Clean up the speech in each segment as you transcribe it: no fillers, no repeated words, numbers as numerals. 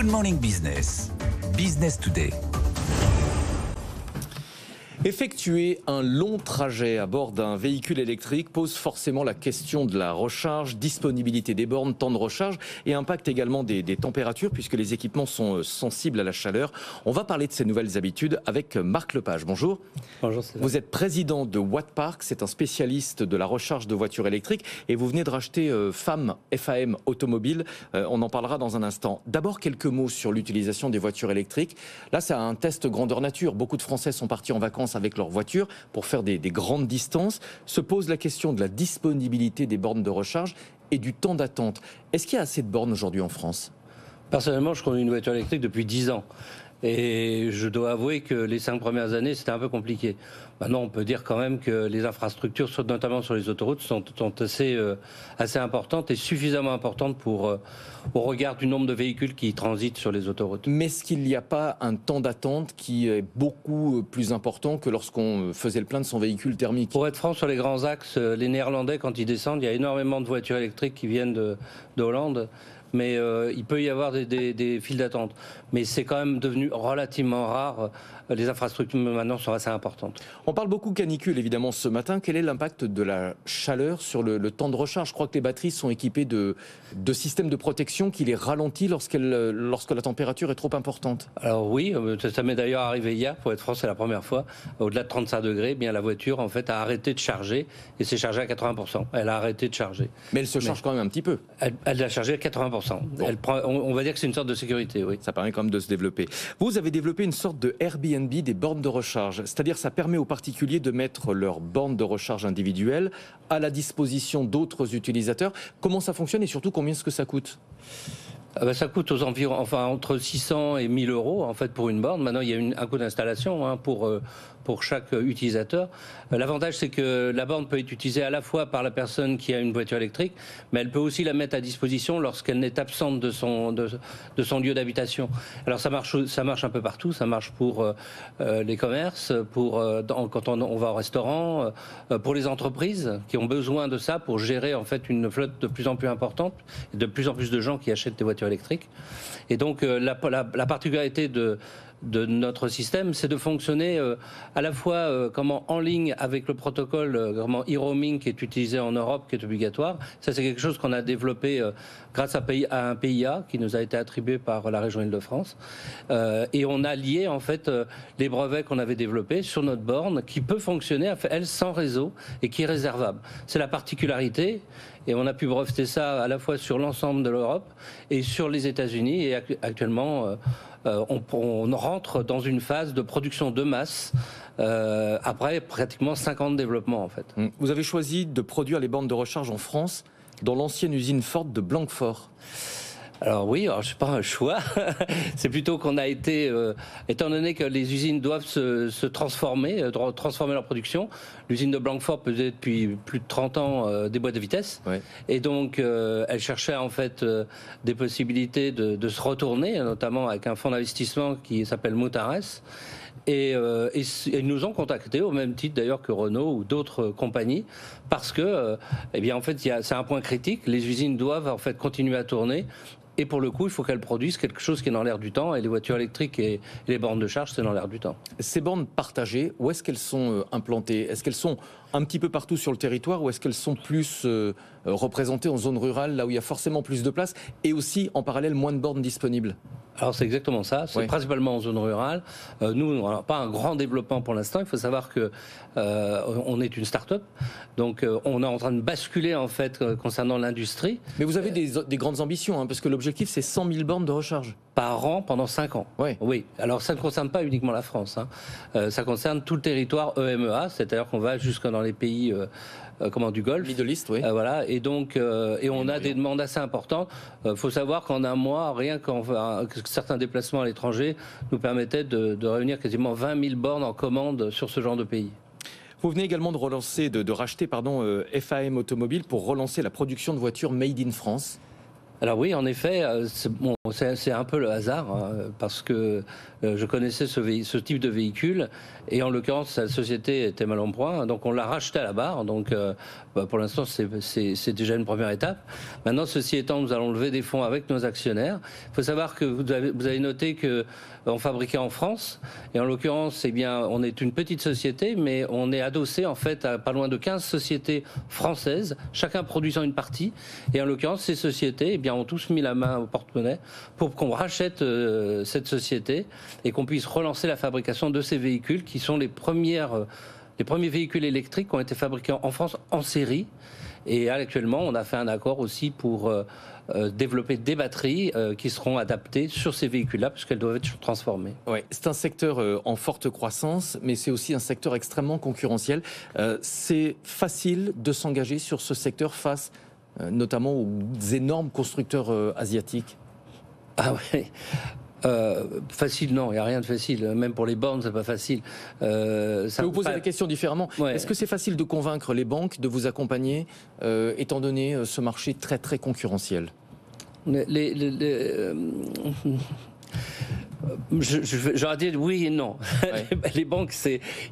Good Morning Business, Business Today. Effectuer un long trajet à bord d'un véhicule électrique pose forcément la question de la recharge, disponibilité des bornes, temps de recharge et impact également des températures puisque les équipements sont sensibles à la chaleur. On va parler de ces nouvelles habitudes avec Marc Lepage. Bonjour. Bonjour Stéphane. Vous êtes président de Wattpark, c'est un spécialiste de la recharge de voitures électriques et vous venez de racheter FAM Automobile. On en parlera dans un instant. D'abord quelques mots sur l'utilisation des voitures électriques. Là c'est un test grandeur nature. Beaucoup de Français sont partis en vacances avec leur voiture pour faire des grandes distances. Se pose la question de la disponibilité des bornes de recharge et du temps d'attente. Est-ce qu'il y a assez de bornes aujourd'hui en France ? Personnellement, je conduis une voiture électrique depuis 10 ans. Et je dois avouer que les 5 premières années, c'était un peu compliqué. Maintenant, on peut dire quand même que les infrastructures, notamment sur les autoroutes, sont assez importantes et suffisamment importantes au regard du nombre de véhicules qui transitent sur les autoroutes. Mais est-ce qu'il n'y a pas un temps d'attente qui est beaucoup plus important que lorsqu'on faisait le plein de son véhicule thermique ? Pour être franc, sur les grands axes, les Néerlandais, quand ils descendent, il y a énormément de voitures électriques qui viennent de Hollande. Mais il peut y avoir des files d'attente. Mais c'est quand même devenu relativement rare. Les infrastructures maintenant sont assez importantes. On parle beaucoup canicule évidemment ce matin. Quel est l'impact de la chaleur sur le temps de recharge ? Je crois que les batteries sont équipées de systèmes de protection qui les ralentit lorsque la température est trop importante. Alors oui, ça m'est d'ailleurs arrivé hier. Pour être franc, c'est la première fois. Au-delà de 35 degrés, bien la voiture en fait a arrêté de charger et s'est chargée à 80%. Elle a arrêté de charger. Mais elle se charge quand même un petit peu. Elle a chargé à 80%. Bon. On va dire que c'est une sorte de sécurité, oui. Ça permet quand même de se développer. Vous avez développé une sorte de Airbnb des bornes de recharge. C'est-à-dire ça permet aux particuliers de mettre leurs bornes de recharge individuelles à la disposition d'autres utilisateurs. Comment ça fonctionne et surtout combien est-ce que ça coûte ? Ça coûte aux environs, entre 600 et 1000 euros en fait pour une borne. Maintenant, il y a un coût d'installation pour chaque utilisateur. L'avantage, c'est que la borne peut être utilisée à la fois par la personne qui a une voiture électrique, mais elle peut aussi la mettre à disposition lorsqu'elle est absente de son lieu d'habitation. Alors ça marche un peu partout. Ça marche pour les commerces, quand on va au restaurant, pour les entreprises qui ont besoin de ça pour gérer en fait une flotte de plus en plus importante, et de plus en plus de gens qui achètent des voitures électriques. Et donc la particularité de notre système, c'est de fonctionner à la fois en ligne avec le protocole e-roaming qui est utilisé en Europe, qui est obligatoire. Ça, c'est quelque chose qu'on a développé grâce à un PIA qui nous a été attribué par la région Île-de-France. Et on a lié en fait les brevets qu'on avait développés sur notre borne qui peut fonctionner, elle, sans réseau et qui est réservable. C'est la particularité. Et on a pu breveter ça à la fois sur l'ensemble de l'Europe et sur les États-Unis. Et actuellement, on rentre dans une phase de production de masse après pratiquement 5 ans de développement en fait. Vous avez choisi de produire les bornes de recharge en France dans l'ancienne usine Ford de Blanquefort. Alors oui, c'est pas un choix, c'est plutôt qu'on a été, étant donné que les usines doivent se transformer leur production, l'usine de Blanquefort faisait depuis plus de 30 ans des boîtes de vitesse, ouais. Et donc elle cherchait en fait des possibilités de se retourner, notamment avec un fonds d'investissement qui s'appelle Mutares. Et ils nous ont contactés au même titre d'ailleurs que Renault ou d'autres compagnies parce que, en fait, c'est un point critique. Les usines doivent en fait continuer à tourner. Et pour le coup, il faut qu'elles produisent quelque chose qui est dans l'air du temps. Et les voitures électriques et les bornes de charge, c'est dans l'air du temps. Ces bornes partagées, où est-ce qu'elles sont implantées ? Est-ce qu'elles sont un petit peu partout sur le territoire ou est-ce qu'elles sont plus représentées en zone rurale, là où il y a forcément plus de place et aussi en parallèle moins de bornes disponibles ? Alors c'est exactement ça, c'est principalement en zone rurale. Nous, on n'a pas un grand développement pour l'instant. Il faut savoir que on est une start-up, donc on est en train de basculer en fait concernant l'industrie. Mais vous avez des grandes ambitions, hein, parce que l'objectif c'est 100 000 bornes de recharge. Par an pendant 5 ans. Ouais. Oui. Alors ça ne concerne pas uniquement la France, hein. Ça concerne tout le territoire EMEA, c'est-à-dire qu'on va jusque dans les pays du Golfe. Middle East, oui. Voilà. Et donc, on a des demandes assez importantes. Faut savoir qu'en un mois, rien que certains déplacements à l'étranger nous permettaient de réunir quasiment 20 000 bornes en commande sur ce genre de pays. Vous venez également de racheter FAM Automobile pour relancer la production de voitures made in France. Alors oui, en effet, c'est un peu le hasard, hein, parce que je connaissais ce type de véhicule, et en l'occurrence, la société était mal en point, donc on l'a racheté à la barre. Donc, pour l'instant, c'est déjà une première étape. Maintenant, ceci étant, nous allons lever des fonds avec nos actionnaires. Il faut savoir que vous avez noté que on fabriquait en France, et en l'occurrence, eh bien, on est une petite société, mais on est adossé en fait à pas loin de 15 sociétés françaises, chacun produisant une partie. Et en l'occurrence, ces sociétés, eh bien, ont tous mis la main au porte-monnaie pour qu'on rachète cette société et qu'on puisse relancer la fabrication de ces véhicules qui sont les premiers véhicules électriques qui ont été fabriqués en France en série. Et actuellement, on a fait un accord aussi pour développer des batteries qui seront adaptées sur ces véhicules-là, puisqu'elles doivent être transformées. Ouais, c'est un secteur en forte croissance, mais c'est aussi un secteur extrêmement concurrentiel. C'est facile de s'engager sur ce secteur face notamment aux énormes constructeurs asiatiques. Ah oui. Facile, non, il n'y a rien de facile. Même pour les bornes, c'est pas facile. Je vais vous poser la question différemment. Ouais. Est-ce que c'est facile de convaincre les banques de vous accompagner, étant donné ce marché très très concurrentiel? J'aurais dit oui et non. Ouais. Les banques,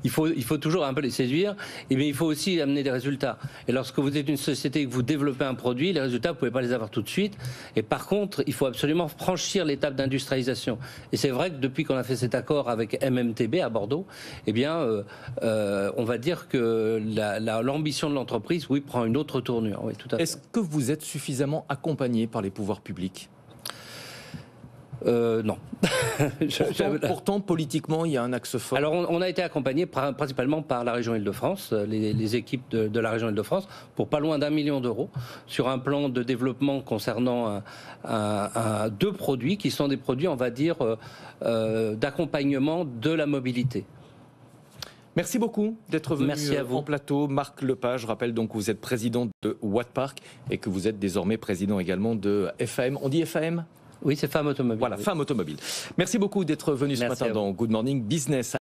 il faut toujours un peu les séduire, mais il faut aussi amener des résultats. Et lorsque vous êtes une société et que vous développez un produit, les résultats, vous ne pouvez pas les avoir tout de suite. Et par contre, il faut absolument franchir l'étape d'industrialisation. Et c'est vrai que depuis qu'on a fait cet accord avec MMTB à Bordeaux, eh bien, on va dire que l'ambition de l'entreprise, oui, prend une autre tournure. Oui, tout à fait. Est-ce que vous êtes suffisamment accompagné par les pouvoirs publics ? Non. Pourtant, politiquement, il y a un axe fort. Alors, on a été accompagné principalement par la région Île-de-France, les équipes de la région Île-de-France, pour pas loin d'1 million d'euros, sur un plan de développement concernant deux produits qui sont des produits, on va dire, d'accompagnement de la mobilité. Merci beaucoup d'être venu en plateau. Marc Lepage, je rappelle donc que vous êtes président de Wattpark et que vous êtes désormais président également de FAM. On dit FAM ? Oui, c'est Femmes Automobiles. Voilà, oui. Femmes Automobiles. Merci beaucoup d'être venu ce matin dans Good Morning Business.